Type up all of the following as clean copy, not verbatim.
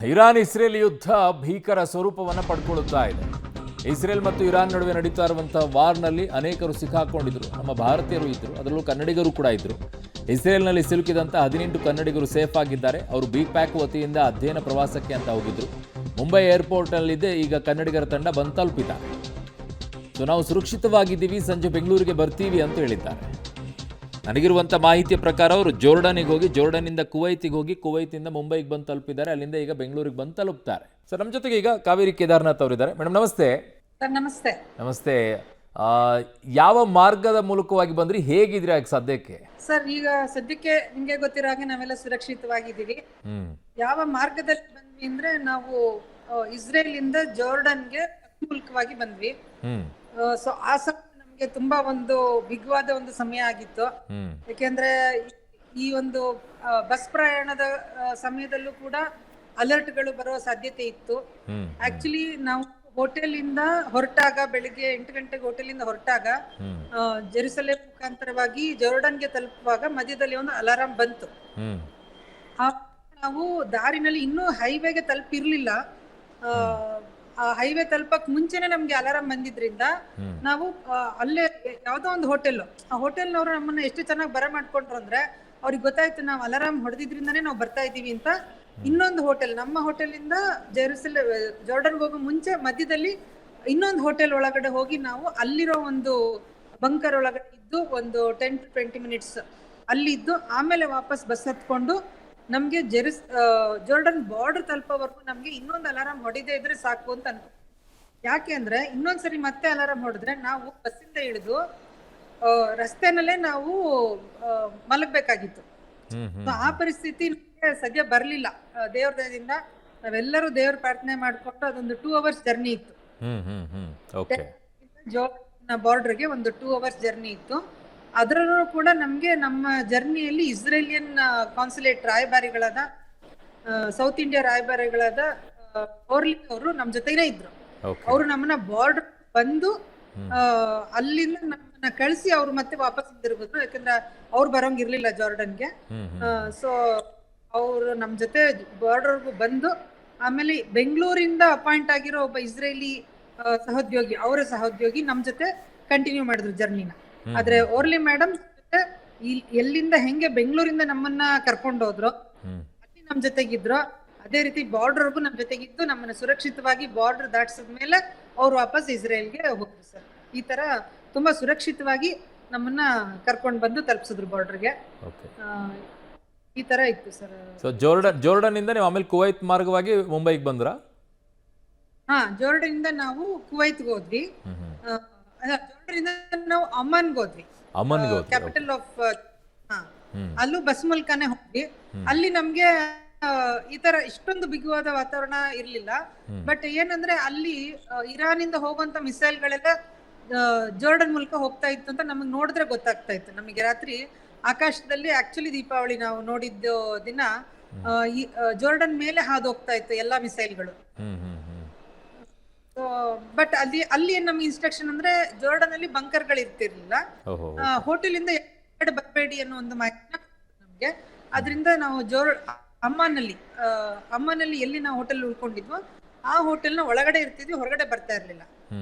Iran Israel ಯುದ್ಧ ಭೀಕರ ಸ್ವರೂಪವನ್ನು ಪಡ್ಕೊಳ್ಳುತ್ತಾ ಇದೆ. ಇಸ್ರೇಲ್ ಮತ್ತು ಇರಾನ್ ನಡುವೆ ನಡೀತಾ ಇರುವಂತಹ ವಾರ್ನಲ್ಲಿ ಅನೇಕರು ಸಿಕ್ಕಾಕೊಂಡಿದ್ರು. ನಮ್ಮ ಭಾರತೀಯರು ಇದ್ದರು, ಅದರಲ್ಲೂ ಕನ್ನಡಿಗರು ಕೂಡ ಇದ್ದರು. ಇಸ್ರೇಲ್ನಲ್ಲಿ ಸಿಲುಕಿದಂಥ 18 ಕನ್ನಡಿಗರು ಸೇಫ್ ಆಗಿದ್ದಾರೆ. ಅವರು ಬಿಗ್ ಪ್ಯಾಕ್ ವತಿಯಿಂದ ಅಧ್ಯಯನ ಪ್ರವಾಸಕ್ಕೆ ಅಂತ ಹೋಗಿದ್ರು. ಮುಂಬೈ ಏರ್ಪೋರ್ಟ್ನಲ್ಲಿದ್ದೆ ಈಗ ಕನ್ನಡಿಗರ ತಂಡ ಬಂದು ತಲುಪಿದ್ದಾರೆ. ಸೊ ನಾವು ಸುರಕ್ಷಿತವಾಗಿದ್ದೀವಿ, ಸಂಜೆ ಬೆಂಗಳೂರಿಗೆ ಬರ್ತೀವಿ ಅಂತ ಹೇಳಿದ್ದಾರೆ. ನನಗಿರುವಂಥ ಮಾಹಿತಿಯ ಪ್ರಕಾರ ಅವರು ಜೋರ್ಡನಿಗೆ ಹೋಗಿ, ಜೋರ್ಡನಿಂದ ಕುವೈತಿಗೆ ಹೋಗಿ, ಕುವೈತಿಂದ ಮುಂಬೈಗೆ ಬಂದು ತಲುಪಿದ್ದಾರೆ. ಅಲ್ಲಿಂದ ಈಗ ಬೆಂಗಳೂರಿಗೆ ಬಂದು ತಲುಪ್ತಾರೆ. ಸರ್, ನಮ್ಮ ಜೊತೆಗೆ ಈಗ ಕಾವೇರಿ ಕೇದಾರ್ನಾಥ್ ಅವರಿದ್ದಾರೆ. ಮೇಡಮ್ ನಮಸ್ತೆ. ಸರ್ ನಮಸ್ತೆ. ನಮಸ್ತೆ. ಯಾವ ಮಾರ್ಗದ ಮೂಲಕವಾಗಿ ಬಂದ್ರಿ, ಹೇಗಿದ್ರಿ ಆಗ ಸದ್ಯಕ್ಕೆ? ಸರ್, ಈಗ ಸದ್ಯಕ್ಕೆ ನಿಮ್ಗೆ ಗೊತ್ತಿರೋ ಹಾಗೆ ನಾವೆಲ್ಲ ಸುರಕ್ಷಿತವಾಗಿದ್ದೀವಿ. ಯಾವ ಮಾರ್ಗದಲ್ಲಿ ಬಂದ್ವಿ ಅಂದ್ರೆ ನಾವು ಇಸ್ರೇಲ್ ಇಂದ ಜೋರ್ಡನ್ಗೆ ಮೂಲಕವಾಗಿ ಬಂದ್ವಿ. ಸೊ ಆ ಸಮಯ ನಮ್ಗೆ ತುಂಬಾ ಒಂದು ಬಿಗ್ವಾದ ಒಂದು ಸಮಯ ಆಗಿತ್ತು. ಯಾಕೆಂದ್ರೆ ಈ ಒಂದು ಬಸ್ ಪ್ರಯಾಣದ ಸಮಯದಲ್ಲೂ ಕೂಡ ಅಲರ್ಟ್ಗಳು ಬರುವ ಸಾಧ್ಯತೆ ಇತ್ತು. ಆಕ್ಚುಲಿ ನಾವು ಹೋಟೆಲ್ ಇಂದ ಹೊರಟಾಗ, ಬೆಳಿಗ್ಗೆ 8 ಗಂಟೆಗೆ ಹೋಟೆಲ್ ಇಂದ ಹೊರಟಾಗ ಜೆರುಸಲೇಮ್ ಮುಖಾಂತರವಾಗಿ ಜೋರ್ಡನ್ಗೆ ತಲುಪುವಾಗ ಮಧ್ಯದಲ್ಲಿ ಒಂದು ಅಲಾರಾಮ್ ಬಂತು. ನಾವು ದಾರಿನಲ್ಲಿ ಇನ್ನೂ ಹೈವೇಗೆ ತಲುಪಿರ್ಲಿಲ್ಲ. ಆ ಹೈವೇ ತಲುಪಕ್ ಮುಂಚೆನೆ ನಮ್ಗೆ ಅಲಾರಾಮ್ ಬಂದಿದ್ರಿಂದ ನಾವು ಅಲ್ಲೇ ಯಾವ್ದೋ ಒಂದು ಹೋಟೆಲ್, ಆ ಹೋಟೆಲ್ನವರು ನಮ್ಮನ್ನ ಎಷ್ಟು ಚೆನ್ನಾಗಿ ಬರ ಮಾಡ್ಕೊಂಡ್ರು ಅಂದ್ರೆ ಅವ್ರಿಗೆ ಗೊತ್ತಾಯ್ತು ನಾವು ಅಲಾರಾಮ್ ಹೊಡೆದಿದ್ರಿಂದಾನೇ ನಾವು ಬರ್ತಾ ಇದೀವಿ ಅಂತ. ಇನ್ನೊಂದು ಹೋಟೆಲ್, ನಮ್ಮ ಹೋಟೆಲ್ ಇಂದ ಜೋರ್ಡನ್ಗೆ ಹೋಗೋ ಮುಂಚೆ ಮಧ್ಯದಲ್ಲಿ ಇನ್ನೊಂದು ಹೋಟೆಲ್ ಒಳಗಡೆ ಹೋಗಿ ನಾವು ಅಲ್ಲಿರೋ ಒಂದು ಬಂಕರ್ ಒಳಗಡೆ ಇದ್ದು ಒಂದು 10 to 20 ಮಿನಿಟ್ಸ್ ಅಲ್ಲಿ ಇದ್ದು ಆಮೇಲೆ ವಾಪಸ್ ಬಸ್ ಹತ್ಕೊಂಡು ನಮ್ಗೆ ಜೋರ್ಡನ್ ಬಾರ್ಡರ್ ತಲುಪೋವರೆಗೂ ನಮ್ಗೆ ಇನ್ನೊಂದು ಅಲಾರಾಮ್ ಹೊಡಿದೇ ಇದ್ರೆ ಸಾಕು ಅಂತ ಅನ್ಕೊ. ಯಾಕೆ ಅಂದ್ರೆ ಇನ್ನೊಂದ್ಸರಿ ಮತ್ತೆ ಅಲಾರಾಮ್ ಹೊಡೆದ್ರೆ ನಾವು ಬಸ್ಸಿಂದ ಇಳಿದು ರಸ್ತೆನಲ್ಲೇ ನಾವು ಮಲಗಬೇಕಾಗಿತ್ತು. ಆ ಪರಿಸ್ಥಿತಿ ನಮ್ಗೆ ಸದ್ಯ ಬರ್ಲಿಲ್ಲ. ದೇವ್ರ ದಯದಿಂದ ನಾವೆಲ್ಲರೂ ದೇವ್ರ ಪ್ರಾರ್ಥನೆ ಮಾಡ್ಕೊಂಡು ಅದೊಂದು 2 hours ಜರ್ನಿ ಇತ್ತು. ಬಾರ್ಡರ್ಗೆ ಒಂದು 2 hours ಜರ್ನಿ ಇತ್ತು. ಅದರಲ್ಲೂ ಕೂಡ ನಮ್ಗೆ ನಮ್ಮ ಜರ್ನಿಯಲ್ಲಿ ಇಸ್ರೇಲಿಯನ್ ಕಾನ್ಸುಲೇಟ್ ರಾಯಭಾರಿಗಳಾದ ಸೌತ್ ಇಂಡಿಯಾ ರಾಯಭಾರಿಗಳಾದ ಓರ್ಲಿ ಅವರು ನಮ್ ಜೊತೆಗೇ ಇದ್ರು. ಅವರು ನಮ್ಮನ್ನ ಬಾರ್ಡರ್ ಬಂದು ಅಲ್ಲಿಂದ ನಮ್ಮನ್ನ ಕಳಿಸಿ ಅವ್ರು ಮತ್ತೆ ವಾಪಸ್ ಹಿಂದಿರುಗಿದ್ರು. ಯಾಕಂದ್ರೆ ಅವ್ರು ಬರೋಂಗಿರ್ಲಿಲ್ಲ ಜಾರ್ಡನ್ಗೆ. ಸೊ ಅವರು ನಮ್ ಜೊತೆ ಬಾರ್ಡರ್ಗೂ ಬಂದು ಆಮೇಲೆ ಬೆಂಗಳೂರಿಂದ ಅಪಾಯಿಂಟ್ ಆಗಿರೋ ಒಬ್ಬ ಇಸ್ರೇಲಿ ಸಹೋದ್ಯೋಗಿ, ಅವರ ಸಹೋದ್ಯೋಗಿ ನಮ್ ಜೊತೆ ಕಂಟಿನ್ಯೂ ಮಾಡಿದ್ರು ಜರ್ನಿನ. ಆದ್ರೆ ಓರ್ಲಿ ಮೇಡಮ್ ಎಲ್ಲಿಂದ ಹೆಂಗೆ ಬೆಂಗಳೂರಿಂದ ನಮ್ಮನ್ನ ಕರ್ಕೊಂಡು ಹೋದ್ರು ಅಲ್ಲಿ ನಮ್ ಜೊತೆಗಿದ್ರು, ಅದೇ ರೀತಿ ಬಾರ್ಡರ್ಗೂ ನಮ್ ಜೊತೆಗಿದ್ದು ನಮ್ಮನ್ನ ಸುರಕ್ಷಿತವಾಗಿ ಬಾರ್ಡರ್ ದಾಟಿಸಿದ್ಮೇಲೆ ಅವ್ರು ವಾಪಸ್ ಇಸ್ರೇಲ್ಗೆ ಹೋದ್ರು. ಸರ್, ಈ ತರ ತುಂಬಾ ಸುರಕ್ಷಿತವಾಗಿ ನಮ್ಮನ್ನ ಕರ್ಕೊಂಡು ಬಂದು ತಲುಪಿಸಿದ್ರು ಬಾರ್ಡರ್ಗೆ. ಈ ತರ ಇತ್ತು ಸರ್. ಸೊ ಜೋರ್ಡನ್ ಇಂದ ನೀವು ಆಮೇಲೆ ಕುವೈತ್ ಮಾರ್ಗವಾಗಿ ಮುಂಬೈಗೆ ಬಂದ್ರಾ? ಜೋರ್ಡನ್ ಇಂದ ನಾವು ಕುವೈತ್ಗೆ ಹೋದ್ವಿ. ಜೋರ್ಡನ್ ಇಂದ ನಾವು ಅಮನ್ಗೆ ಹೋದ್ವಿ, ಕ್ಯಾಪಿಟಲ್ ಆಫ್. ಅಲ್ಲೂ ಬಸ್ ಮೂಲಕನೇ ಹೋದ್ವಿ. ಅಲ್ಲಿ ನಮ್ಗೆ ಈ ತರ ಇಷ್ಟೊಂದು ಬಿಗುವಾದ ವಾತಾವರಣ ಇರ್ಲಿಲ್ಲ. ಬಟ್ ಏನಂದ್ರೆ ಅಲ್ಲಿ ಇರಾನ್ ಇಂದ ಹೋಗುವಂತ ಮಿಸೈಲ್ಗಳೆಲ್ಲ ಜೋರ್ಡನ್ ಮೂಲಕ ಹೋಗ್ತಾ ಇತ್ತು ಅಂತ ನಮಗ್ ನೋಡಿದ್ರೆ ಗೊತ್ತಾಗ್ತಾ ಇತ್ತು. ನಮಗೆ ರಾತ್ರಿ ಆಕಾಶದಲ್ಲಿ ಆಕ್ಚುಲಿ ದೀಪಾವಳಿ ನಾವು ನೋಡಿದ್ದ ದಿನ ಜೋರ್ಡನ್ ಮೇಲೆ ಹಾದು ಹೋಗ್ತಾ ಇತ್ತು ಎಲ್ಲಾ ಮಿಸೈಲ್ಗಳು. ಬಟ್ ಅಲ್ಲಿ ನಮ್ಗೆ ಇನ್ಸ್ಟ್ರಕ್ಷನ್ ಅಂದ್ರೆ ಜೋರ್ಡನ್ ಅಲ್ಲಿ ಬಂಕರ್ಗಳು ಇರ್ತಿರ್ಲಿಲ್ಲ. ಹೋಟೆಲ್ ಇಂದ ಬರಬೇಡಿ ಅನ್ನೋ ಒಂದು ಮಾಹಿತಿ ನಮ್ಗೆ. ಅದರಿಂದ ನಾವು ಅಮ್ಮನಲ್ಲಿ ಎಲ್ಲಿ ನಾವು ಹೋಟೆಲ್ ಉಳ್ಕೊಂಡಿದ್ವೋ ಆ ಹೋಟೆಲ್ನ ಒಳಗಡೆ ಇರ್ತಿದ್ವಿ, ಹೊರಗಡೆ ಬರ್ತಾ ಇರ್ಲಿಲ್ಲ.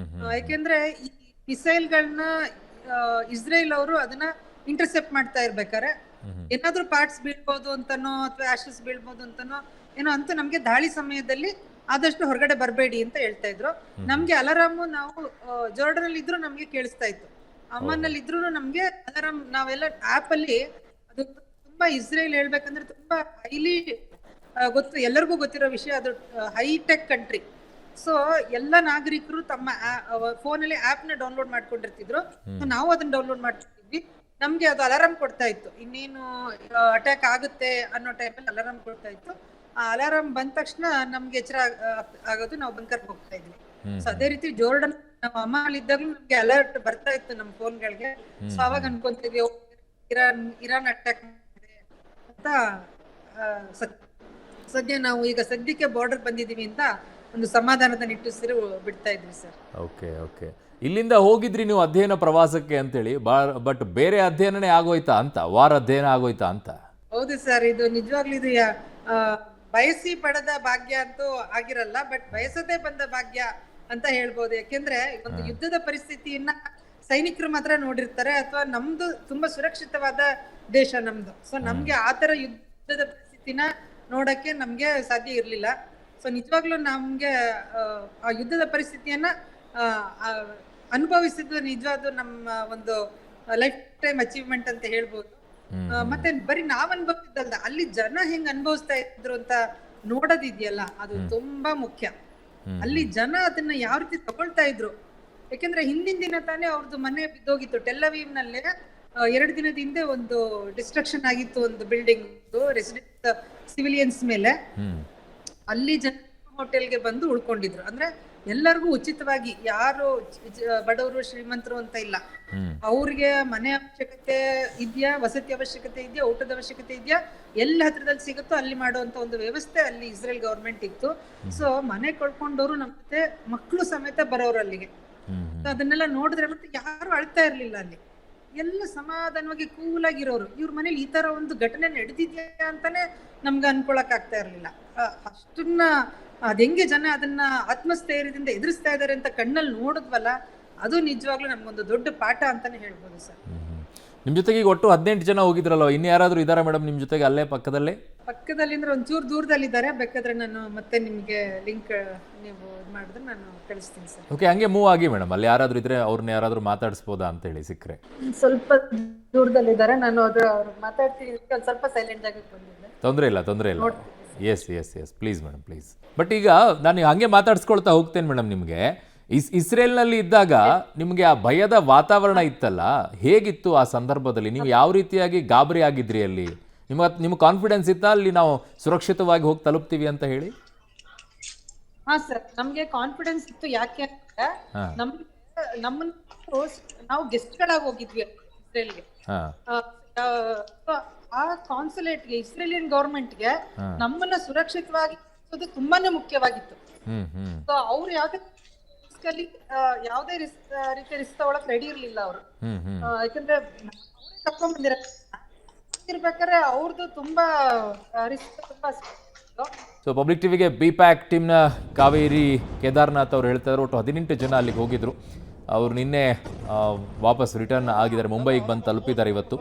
ಯಾಕೆಂದ್ರೆ ಈ ಮಿಸೈಲ್ಗಳನ್ನ ಇಸ್ರೇಲ್ ಅವರು ಅದನ್ನ ಇಂಟರ್ಸೆಪ್ಟ್ ಮಾಡ್ತಾ ಇರ್ಬೇಕಾರೆ ಏನಾದ್ರೂ ಪಾರ್ಟ್ಸ್ ಬೀಳ್ಬೋದು ಅಂತನೋ ಅಥವಾ ಆಶಸ್ ಬೀಳ್ಬೋದು ಅಂತನೋ ಏನೋ ಅಂತ ನಮ್ಗೆ ದಾಳಿ ಸಮಯದಲ್ಲಿ ಆದಷ್ಟು ಹೊರಗಡೆ ಬರಬೇಡಿ ಅಂತ ಹೇಳ್ತಾ ಇದ್ರು. ನಮ್ಗೆ ಅಲಾರಾಮು ನಾವು ಜೋರ್ಡನ್ ಅಲ್ಲಿ ಇದ್ರು ನಮ್ಗೆ ಕೇಳಿಸ್ತಾ ಇತ್ತು, ಅಮ್ಮನಲ್ಲಿ ಇದ್ರು ನಮ್ಗೆ ಅಲಾರಾಮ್. ನಾವೆಲ್ಲ ಆಪ್ ಅಲ್ಲಿ ಅದು ತುಂಬಾ ಇಸ್ರೇಲ್ ಹೇಳ್ಬೇಕಂದ್ರೆ ತುಂಬಾ ಹೈಲಿ ಎಲ್ಲರಿಗೂ ಗೊತ್ತಿರೋ ವಿಷಯ. ಅದು ಹೈಟೆಕ್ ಕಂಟ್ರಿ. ಸೊ ಎಲ್ಲ ನಾಗರಿಕರು ತಮ್ಮ ಫೋನ್ ಅಲ್ಲಿ ಆಪ್ ನ ಡೌನ್ಲೋಡ್ ಮಾಡ್ಕೊಂಡಿರ್ತಿದ್ರು. ನಾವು ಅದನ್ನ ಡೌನ್ಲೋಡ್ ಮಾಡ್ತಿದ್ವಿ. ನಮ್ಗೆ ಅದು ಅಲಾರಾಮ್ ಕೊಡ್ತಾ ಇತ್ತು, ಇನ್ನೇನು ಅಟ್ಯಾಕ್ ಆಗುತ್ತೆ ಅನ್ನೋ ಟೈಮಲ್ಲಿ ಅಲಾರಾಮ್ ಕೊಡ್ತಾ ಇತ್ತು. ಆ ಅಲಾರಾಮ್ ಬಂದ ತಕ್ಷಣ ನಮ್ಗೆ ಎಚ್ಚರ ಆಗೋದು, ನಾವು ಬಂಕರ್ ಹೋಗ್ತಾ ಇದ್ವಿ. ಸೊ ಅದೇ ರೀತಿ ಜೋರ್ಡನ್ ನಾವು ಅಮ್ಮ ಅಲ್ಲಿ ಇದ್ದಾಗ್ಲೂ ನಮ್ಗೆ ಅಲರ್ಟ್ ಬರ್ತಾ ಇತ್ತು ನಮ್ಮ ಫೋನ್ಗಳಿಗೆ. ಸೊ ಅವಾಗ ಅನ್ಕೊಂತಿದ್ವಿ ಇರಾನ್ ಅಟ್ಯಾಕ್ ಮಾಡಿದೆ ಅಂತ. ಸದ್ಯ ನಾವು ಈಗ ಸದ್ಯಕ್ಕೆ ಬಾರ್ಡರ್ ಬಂದಿದೀವಿ ಅಂತ ಒಂದು ಸಮಾಧಾನದ ನಿಟ್ಟುಸಿರು ಬಿಡ್ತಾ ಇದ್ವಿ ಸರ್. ಓಕೆ. ಇಲ್ಲಿಂದ ಹೋಗಿದ್ರಿ ನೀವು ಅಧ್ಯಯನ ಪ್ರವಾಸಕ್ಕೆ ಅಂತೇಳಿ, ಬಟ್ ಬೇರೆ ಅಧ್ಯಯನನೇ ಆಗೋಯ್ತಾ ಅಂತ, ವಾರ ಅಧ್ಯಯನ ಆಗೋಯ್ತಾ ಅಂತ? ಹೌದು ಸರ್, ಇದು ನಿಜವಾಗ್ಲೂ ಇದು ಬಯಸಿ ಪಡೆದ ಭಾಗ್ಯ ಅಂತೂ ಆಗಿರಲ್ಲ, ಬಟ್ ಬಯಸದೇ ಬಂದ ಭಾಗ್ಯ ಅಂತ ಹೇಳ್ಬೋದು. ಯಾಕೆಂದ್ರೆ ಒಂದು ಯುದ್ಧದ ಪರಿಸ್ಥಿತಿಯನ್ನ ಸೈನಿಕರು ಮಾತ್ರ ನೋಡಿರ್ತಾರೆ, ಅಥವಾ ನಮ್ದು ತುಂಬಾ ಸುರಕ್ಷಿತವಾದ ದೇಶ ನಮ್ದು. ಸೊ ನಮ್ಗೆ ಆತರ ಯುದ್ಧದ ಪರಿಸ್ಥಿತಿನ ನೋಡಕ್ಕೆ ನಮ್ಗೆ ಸಾಧ್ಯ ಇರ್ಲಿಲ್ಲ. ಸೊ ನಿಜವಾಗ್ಲೂ ನಮ್ಗೆ ಆ ಯುದ್ಧದ ಪರಿಸ್ಥಿತಿಯನ್ನ ಅನುಭವಿಸಿದ್ದು ನಿಜವಾದ ನಮ್ಮ ಒಂದು ಲೈಫ್ ಟೈಮ್ ಅಚೀವ್ಮೆಂಟ್ ಅಂತ ಹೇಳ್ಬೋದು. ಮತ್ತೆ ಬರೀ ನಾವ್ ಅನ್ಭವಿಸಿದ್ದಲ್ದ, ಅಲ್ಲಿ ಜನ ಹೆಂಗ್ ಅನುಭವಿಸ್ತಾ ಇದ್ರು ಅಂತ ನೋಡೋದಿದ್ಯಲ್ಲ, ಅದು ತುಂಬಾ ಮುಖ್ಯ. ಅಲ್ಲಿ ಜನ ಅದನ್ನ ಯಾವ ರೀತಿ ತಗೊಳ್ತಾ ಇದ್ರು, ಯಾಕೆಂದ್ರೆ ಹಿಂದಿನ ದಿನ ತಾನೇ ಅವ್ರದ್ದು ಮನೆ ಬಿದ್ದೋಗಿತ್ತು. ಟೆಲ್ ಅವೀವ್ ನಲ್ಲೇ 2 ದಿನದ ಹಿಂದೆ ಒಂದು ಡಿಸ್ಟ್ರಕ್ಷನ್ ಆಗಿತ್ತು, ಒಂದು ಬಿಲ್ಡಿಂಗ್ ರೆಸಿಡೆಂಟ್ ಸಿವಿಲಿಯನ್ಸ್ ಮೇಲೆ. ಅಲ್ಲಿ ಜನ ಹೋಟೆಲ್ಗೆ ಬಂದು ಉಳ್ಕೊಂಡಿದ್ರು. ಅಂದ್ರೆ ಎಲ್ಲರಿಗೂ ಉಚಿತವಾಗಿ, ಯಾರು ಬಡವರು ಶ್ರೀಮಂತರು ಅಂತ ಇಲ್ಲ, ಅವ್ರಿಗೆ ಮನೆ ಅವಶ್ಯಕತೆ ಇದೆಯಾ, ವಸತಿ ಅವಶ್ಯಕತೆ ಇದೆಯಾ, ಊಟದ ಅವಶ್ಯಕತೆ ಇದೆಯಾ, ಎಲ್ಲಿ ಹತ್ರದಲ್ಲಿ ಸಿಗುತ್ತೋ ಅಲ್ಲಿ ಮಾಡುವಂತ ಒಂದು ವ್ಯವಸ್ಥೆ ಅಲ್ಲಿ ಇಸ್ರೇಲ್ ಗವರ್ಮೆಂಟ್ ಇತ್ತು. ಸೊ ಮನೆ ಕಳ್ಕೊಂಡವ್ರು ನಮ್ಮ ಜೊತೆ ಮಕ್ಕಳು ಸಮೇತ ಬರೋರು ಅಲ್ಲಿಗೆ. ಅದನ್ನೆಲ್ಲ ನೋಡಿದ್ರೆ ಮತ್ತೆ ಯಾರು ಅಳ್ತಾ ಇರ್ಲಿಲ್ಲ, ಅಲ್ಲಿ ಎಲ್ಲ ಸಮಾಧಾನವಾಗಿ ಕೂಲ್ ಆಗಿರೋರು. ಇವ್ರ ಮನೇಲಿ ಈ ತರ ಒಂದು ಘಟನೆ ನಡೆದಿದ್ಯಾ ಅಂತಾನೆ ನಮ್ಗೆ ಅನ್ಕೊಳಕ್ ಆಗ್ತಾ ಇರ್ಲಿಲ್ಲ. ಅಷ್ಟನ್ನ ಅದ್ ಹೆಂಗೆ ಜನ ಅದನ್ನ ಆತ್ಮಸ್ಥೈರ್ಯದಿಂದ ಎದುರಿಸ್ತಾ ಇದಾರೆ ಅಂತ ಕಣ್ಣಲ್ಲಿ ನೋಡಿದ್ವಲ್ಲ, ಅದು ನಿಜವಾಗ್ಲೂ ನಮ್ಗೊಂದು ದೊಡ್ಡ ಪಾಠ ಅಂತಾನೆ ಹೇಳ್ಬೋದು ಸರ್. ನಿಮ್ ಜೊತೆಗೆ ಈಗ ಒಟ್ಟು 18 ಜನ ಹೋಗಿದ್ರಲ್ಲ, ಇನ್ನು ಯಾರಾದ್ರೂ ಇದಾರ ಮೇಡಮ್ ನಿಮ್ ಜೊತೆಗೆ ಅಲ್ಲೇ ಪಕ್ಕದಲ್ಲಿ ಅಂದ್ರೆ ಒಂಚೂರು ದೂರದಲ್ಲಿದ್ದಾರೆ. ಬೇಕಾದ್ರೆ ನಾನು ಮತ್ತೆ ನಿಮ್ಗೆ ಲಿಂಕ್ ನೀವು ಮಾಡಿದ್ರೆ ನಾನು ಕಳಿಸ್ತೀನಿ ಸರ್. ಓಕೆ, ಹಂಗೆ ಮೂವ್ ಆಗಿ ಮೇಡಮ್. ಅಲ್ಲಿ ಯಾರಾದ್ರೂ ಇದ್ರೆ ಅವ್ರನ್ನ ಯಾರಾದ್ರೂ ಮಾತಾಡಿಸ್ಬೋದಾ ಅಂತ ಹೇಳಿ ಸಿಕ್ಕರೆ. ಸ್ವಲ್ಪ ದೂರದಲ್ಲಿದ್ದಾರೆ, ನಾನು ಅವ್ರು ಮಾತಾಡ್ತೀನಿ. ಸ್ವಲ್ಪ ಸೈಲೆಂಟ್ ಜಾಗಕ್ಕೆ ಬಂದಿದ್ದೆ. ತೊಂದರೆ ಇಲ್ಲ. Yes please madam, please. But ಈಗ ನಾನು ಹಂಗೆ ಮಾತಾಡ್ಸ್ಕೊಳ್ತಾ ಹೋಗ್ತೇನೆ ಮೇಡಮ್. ನಿಮಗೆ ಇಸ್ರೇಲ್ನಲ್ಲಿ ಇದ್ದಾಗ ನಿಮಗೆ ಆ ಭಯದ ವಾತಾವರಣ ಇತ್ತಲ್ಲ, ಹೇಗಿತ್ತು ಆ ಸಂದರ್ಭದಲ್ಲಿ? ನೀವು ಯಾವ ರೀತಿಯಾಗಿ ಗಾಬರಿ ಆಗಿದ್ರಿ ಅಲ್ಲಿ? ನಿಮ್ಗೆ ಕಾನ್ಫಿಡೆನ್ಸ್ ಇತ್ತಾ ಅಲ್ಲಿ ನಾವು ಸುರಕ್ಷಿತವಾಗಿ ಹೋಗಿ ತಲುಪ್ತೀವಿ ಅಂತ ಹೇಳಿ? ಹಾ ಸರ್, ನಮ್ಗೆ ಕಾನ್ಫಿಡೆನ್ಸ್ ಇತ್ತು. ಯಾಕೆ ಅಂದ್ರೆ ನಮ್ಮನ್ನ ನಾವು ಗೆಸ್ಟ್ ಗಳಾಗಿ ಹೋಗಿದ್ವಿ ಇಸ್ರೇಲ್ಗೆ. ಆ ಕಾನ್ಸುಲೇಟ್ಗೆ, ಇಸ್ರೇಲಿಯನ್ ಗವರ್ಮೆಂಟ್ಗೆ ನಮ್ಮನ್ನ ಸುರಕ್ಷಿತವಾಗಿ ತುಂಬಾನೇ ಮುಖ್ಯವಾಗಿತ್ತು. ಸೊ ಅವ್ರು ಯಾವುದೇ ರೀತಿಯ ರಿಸ್ಕ್ ತಗೊಳಕ್ ರೆಡಿ ಇರ್ಲಿಲ್ಲ ಅವರು. ಯಾಕಂದ್ರೆ ಕರ್ಕೊಂಡ್ ಬಂದಿರ್ಬೇಕಾದ್ರೆ ಅವ್ರದ್ದು ತುಂಬಾ ರಿಸ್ಕ್ ತುಂಬಾ. ಸೊ ಪಬ್ಲಿಕ್ ಟಿವಿಗೆ BPAC ಟೀಮ್ನ ಕಾವೇರಿ ಕೇದಾರ್ನಾಥ್ ಅವ್ರು ಹೇಳ್ತಾ ಇದ್ರು, ಒಟ್ಟು 18 ಜನ ಅಲ್ಲಿಗೆ ಹೋಗಿದ್ರು. ಅವರು ನಿನ್ನೆ ವಾಪಸ್ ರಿಟರ್ನ್ ಆಗಿದ್ದಾರೆ, ಮುಂಬೈಗೆ ಬಂದು ತಲುಪಿದ್ದಾರೆ ಇವತ್ತು.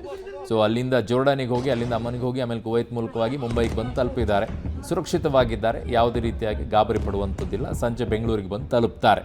ಸೊ ಅಲ್ಲಿಂದ ಜೋರ್ಡಾನಿಗೆ ಹೋಗಿ, ಅಲ್ಲಿಂದ ಅಮ್ಮನಿಗೆ ಹೋಗಿ, ಆಮೇಲೆ ಕುವೈತ್ ಮೂಲಕವಾಗಿ ಮುಂಬೈಗೆ ಬಂದು ತಲುಪಿದ್ದಾರೆ. ಸುರಕ್ಷಿತವಾಗಿದ್ದಾರೆ, ಯಾವುದೇ ರೀತಿಯಾಗಿ ಗಾಬರಿ ಪಡುವಂಥದ್ದಿಲ್ಲ. ಸಂಜೆ ಬೆಂಗಳೂರಿಗೆ ಬಂದು ತಲುಪ್ತಾರೆ.